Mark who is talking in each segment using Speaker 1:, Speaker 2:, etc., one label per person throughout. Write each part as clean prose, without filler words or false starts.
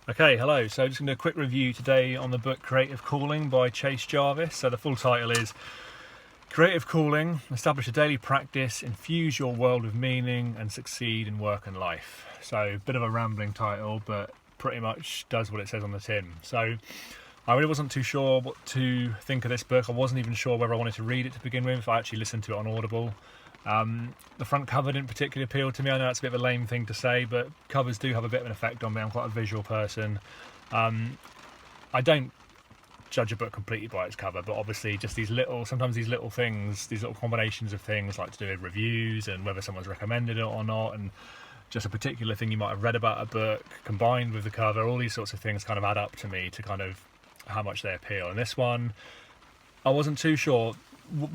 Speaker 1: Okay, hello. So just going to do a quick review today on the book Creative Calling by Chase Jarvis. So the full title is Creative Calling, Establish a Daily Practice, Infuse Your World with Meaning and Succeed in Work and Life. So a bit of a rambling title, but pretty much does what it says on the tin. So I really wasn't too sure what to think of this book. I wasn't even sure whether I wanted to read it to begin with. I actually listened to it on Audible. The front cover didn't particularly appeal to me. I know that's a bit of a lame thing to say, but covers do have a bit of an effect on me. I'm quite a visual person. I don't judge a book completely by its cover, but obviously just sometimes these little things, these little combinations of things like to do with reviews and whether someone's recommended it or not, and just a particular thing you might have read about a book combined with the cover, all these sorts of things kind of add up to me to kind of how much they appeal. And this one, I wasn't too sure.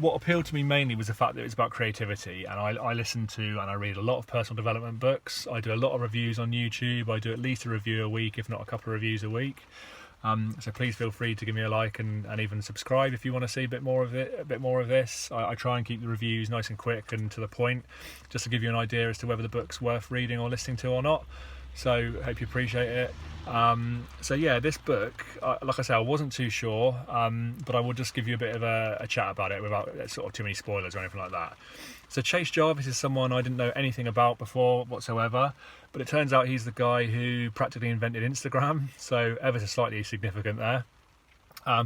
Speaker 1: What appealed to me mainly was the fact that it was about creativity, and I listen to and I read a lot of personal development books. I do a lot of reviews on YouTube. I do at least a review a week, if not a couple of reviews a week. So please feel free to give me a like and even subscribe if you want to see a bit more of this. I try and keep the reviews nice and quick and to the point, just to give you an idea as to whether the book's worth reading or listening to or not. So hope you appreciate it. So yeah, this book, like I say, I wasn't too sure, but I will just give you a bit of a chat about it without sort of too many spoilers or anything like that. So Chase Jarvis is someone I didn't know anything about before whatsoever, but it turns out he's the guy who practically invented Instagram, so ever so slightly significant there.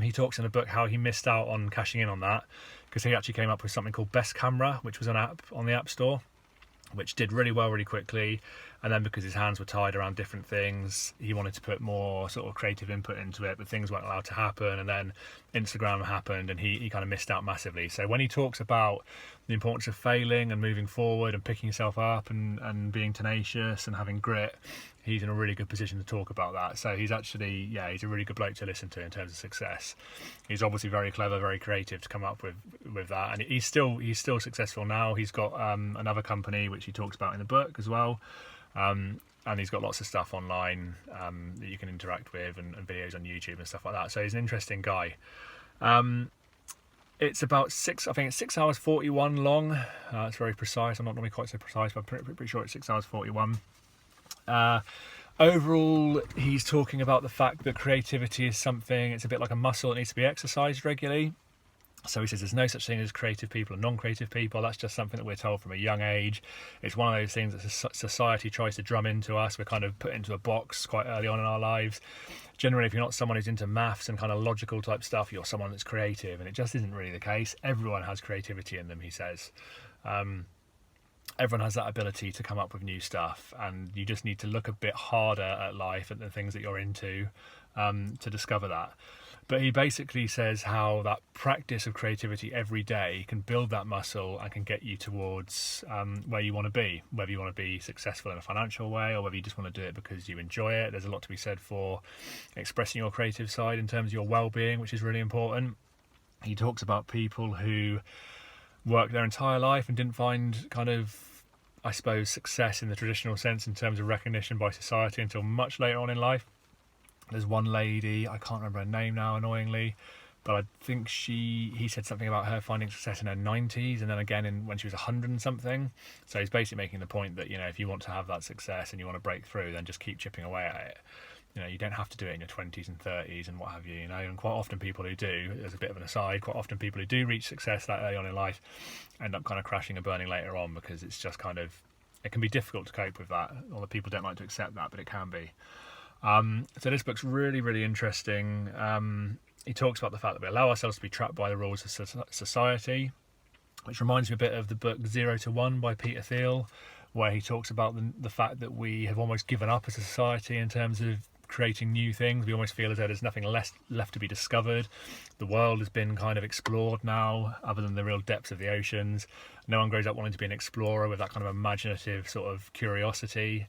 Speaker 1: He talks in the book how he missed out on cashing in on that because he actually came up with something called Best Camera, which was an app on the App Store, which did really well really quickly. And then because his hands were tied around different things, he wanted to put more sort of creative input into it, but things weren't allowed to happen. And then Instagram happened and he kind of missed out massively. So when he talks about the importance of failing and moving forward and picking yourself up and being tenacious and having grit, he's in a really good position to talk about that. So he's actually, he's a really good bloke to listen to in terms of success. He's obviously very clever, very creative to come up with that. And he's still successful now. He's got another company, which he talks about in the book as well. And he's got lots of stuff online that you can interact with and videos on YouTube and stuff like that. So he's an interesting guy. It's about 6 hours 41 long. It's very precise. I'm not normally quite so precise, but I'm pretty sure it's 6 hours 41. Overall, he's talking about the fact that creativity is something, it's a bit like a muscle that needs to be exercised regularly. So he says there's no such thing as creative people and non-creative people. That's just something that we're told from a young age. It's one of those things that society tries to drum into us. We're kind of put into a box quite early on in our lives. Generally, if you're not someone who's into maths and kind of logical type stuff, you're someone that's creative, and it just isn't really the case. Everyone has creativity in them, he says. Everyone has that ability to come up with new stuff, and you just need to look a bit harder at life, at the things that you're into, to discover that. But he basically says how that practice of creativity every day can build that muscle and can get you towards where you want to be, whether you want to be successful in a financial way or whether you just want to do it because you enjoy it. There's a lot to be said for expressing your creative side in terms of your well-being, which is really important. He talks about people who worked their entire life and didn't find kind of, I suppose, success in the traditional sense in terms of recognition by society until much later on in life. There's one lady, I can't remember her name now, annoyingly, but I think he said something about her finding success in her 90s and then again when she was 100 and something. So he's basically making the point that, if you want to have that success and you want to break through, then just keep chipping away at it. You don't have to do it in your 20s and 30s and what have you, and quite often people who do, as a bit of an aside, quite often people who do reach success that early on in life end up kind of crashing and burning later on because it's just kind of, it can be difficult to cope with that. A lot of people don't like to accept that, but it can be. So this book's really, really interesting. He talks about the fact that we allow ourselves to be trapped by the rules of society, which reminds me a bit of the book 0 to 1 by Peter Thiel, where he talks about the fact that we have almost given up as a society in terms of creating new things. We almost feel as though there's nothing left to be discovered. The world has been kind of explored now, other than the real depths of the oceans. No one grows up wanting to be an explorer with that kind of imaginative sort of curiosity.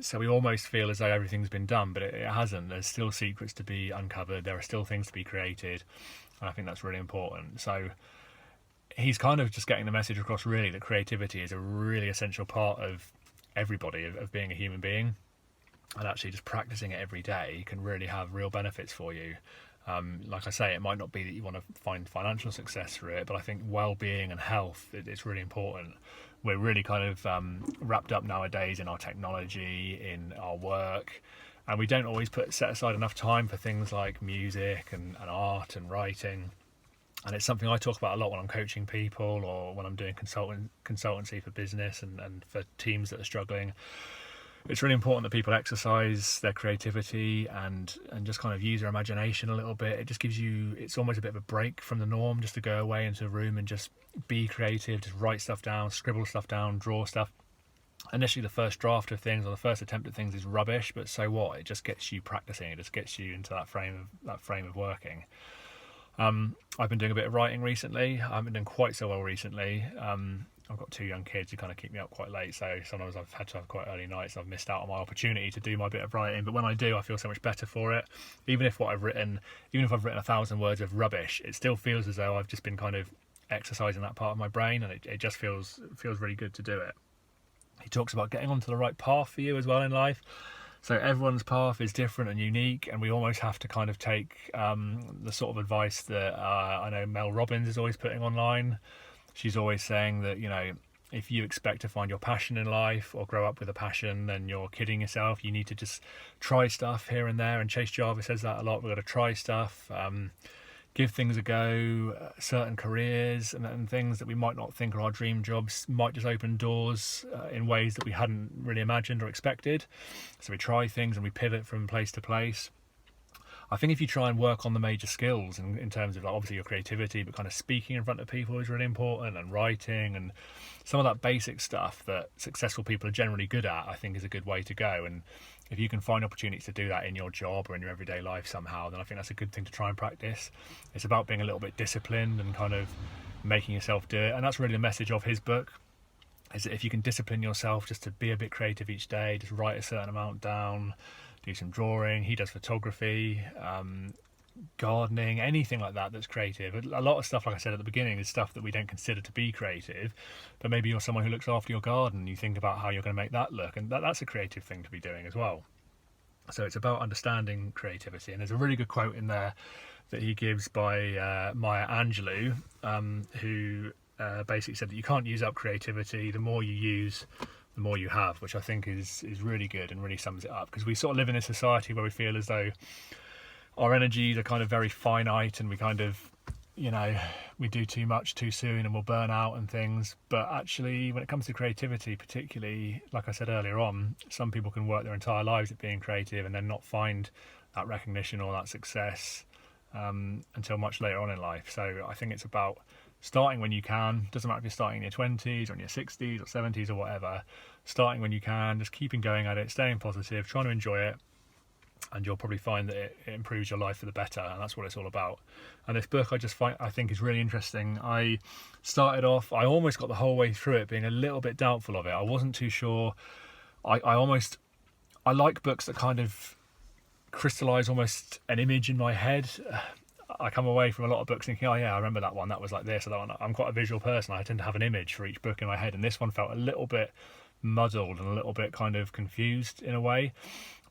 Speaker 1: So we almost feel as though everything's been done, but it hasn't. There's still secrets to be uncovered. There are still things to be created, and I think that's really important. So he's kind of just getting the message across, really, that creativity is a really essential part of everybody, of being a human being, and actually just practicing it every day can really have real benefits for you. Like I say, it might not be that you want to find financial success through it, but I think well-being and health, it's really important. We're really kind of wrapped up nowadays in our technology, in our work, and we don't always set aside enough time for things like music and art and writing. And it's something I talk about a lot when I'm coaching people or when I'm doing consultancy for business and for teams that are struggling. It's really important that people exercise their creativity and just kind of use their imagination a little bit. It just gives you, it's almost a bit of a break from the norm, just to go away into a room and just be creative, just write stuff down, scribble stuff down, draw stuff. Initially the first draft of things or the first attempt at things is rubbish, but so what? It just gets you practicing, it just gets you into that frame of working. I've been doing a bit of writing recently. I haven't been doing quite so well recently. I've got 2 young kids who kind of keep me up quite late, so sometimes I've had to have quite early nights. I've missed out on my opportunity to do my bit of writing, but when I do, I feel so much better for it. Even if I've written 1,000 words of rubbish, it still feels as though I've just been kind of exercising that part of my brain, and it just feels really good to do it. He talks about getting onto the right path for you as well in life. So everyone's path is different and unique, and we almost have to kind of take the sort of advice that I know Mel Robbins is always putting online. She's always saying that, you know, if you expect to find your passion in life or grow up with a passion, then you're kidding yourself. You need to just try stuff here and there. And Chase Jarvis says that a lot. We've got to try stuff, give things a go. Certain careers and things that we might not think are our dream jobs might just open doors in ways that we hadn't really imagined or expected. So we try things and we pivot from place to place. I think if you try and work on the major skills in terms of, like, obviously your creativity, but kind of speaking in front of people is really important, and writing and some of that basic stuff that successful people are generally good at, I think is a good way to go. And if you can find opportunities to do that in your job or in your everyday life somehow, then I think that's a good thing to try and practice. It's about being a little bit disciplined and kind of making yourself do it. And that's really the message of his book, is that if you can discipline yourself just to be a bit creative each day, just write a certain amount down, do some drawing. He does photography, gardening, anything like that that's creative. A lot of stuff, like I said at the beginning, is stuff that we don't consider to be creative, but maybe you're someone who looks after your garden. You think about how you're going to make that look, and that's a creative thing to be doing as well. So it's about understanding creativity. And there's a really good quote in there that he gives by Maya Angelou, who basically said that you can't use up creativity. The more you use, the more you have, which I think is really good and really sums it up, because we sort of live in a society where we feel as though our energies are kind of very finite, and we kind of, you know, we do too much too soon and we'll burn out and things. But actually, when it comes to creativity, particularly, like I said earlier on, some people can work their entire lives at being creative and then not find that recognition or that success until much later on in life. So I think it's about starting when you can. Doesn't matter if you're starting in your 20s or in your 60s or 70s or whatever. Starting when you can, just keeping going at it, staying positive, trying to enjoy it, and you'll probably find that it improves your life for the better. And that's what it's all about. And this book I think is really interesting. I started off, I almost got the whole way through it being a little bit doubtful of it. I wasn't too sure. I like books that kind of crystallize almost an image in my head. I come away from a lot of books thinking, oh yeah, I remember that one, that was like this. I'm quite a visual person. I tend to have an image for each book in my head, and this one felt a little bit muddled and a little bit kind of confused in a way.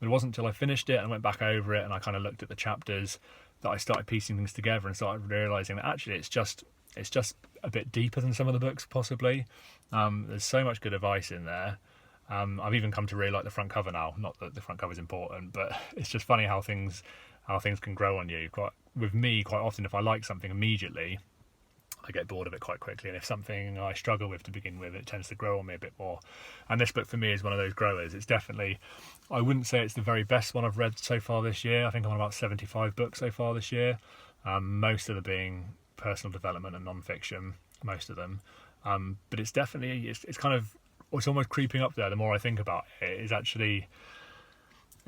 Speaker 1: It wasn't until I finished it and went back over it and I kind of looked at the chapters that I started piecing things together and started realising that actually it's just a bit deeper than some of the books possibly. There's so much good advice in there. I've even come to really like the front cover now. Not that the front cover is important, but it's just funny how things can grow on you. With me, quite often, if I like something immediately, I get bored of it quite quickly. And if something I struggle with to begin with, it tends to grow on me a bit more. And this book for me is one of those growers. It's definitely, I wouldn't say it's the very best one I've read so far this year. I think I'm on about 75 books so far this year. Most of them being personal development and non-fiction, most of them. But it's definitely, it's kind of, it's almost creeping up there the more I think about it.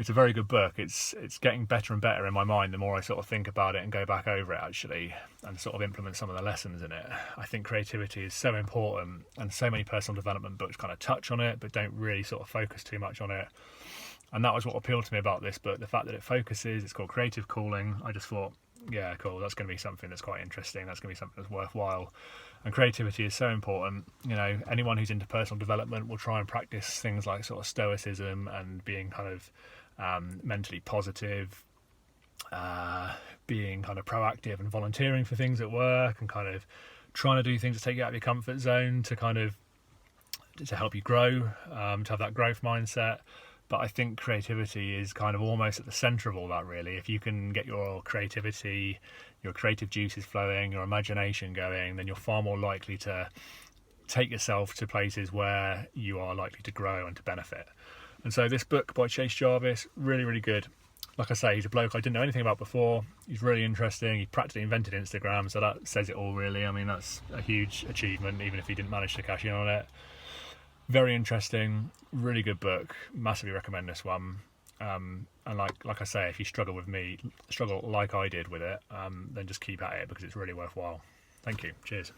Speaker 1: It's a very good book. It's getting better and better in my mind the more I sort of think about it and go back over it actually and sort of implement some of the lessons in it. I think creativity is so important, and so many personal development books kind of touch on it but don't really sort of focus too much on it. And that was what appealed to me about this book, the fact that it focuses. It's called Creative Calling. I just thought, yeah, cool, that's going to be something that's quite interesting. That's going to be something that's worthwhile. And creativity is so important. You know, anyone who's into personal development will try and practice things like sort of stoicism and being kind of mentally positive, being kind of proactive and volunteering for things at work, and kind of trying to do things to take you out of your comfort zone to kind of to help you grow, to have that growth mindset. But I think creativity is kind of almost at the centre of all that, really. If you can get your creativity, your creative juices flowing, your imagination going, then you're far more likely to take yourself to places where you are likely to grow and to benefit. And so this book by Chase Jarvis, really, really good. Like I say, he's a bloke I didn't know anything about before. He's really interesting. He practically invented Instagram, so that says it all, really. I mean, that's a huge achievement, even if he didn't manage to cash in on it. Very interesting, really good book. Massively recommend this one. And like I say, if you struggle like I did with it, then just keep at it because it's really worthwhile. Thank you. Cheers.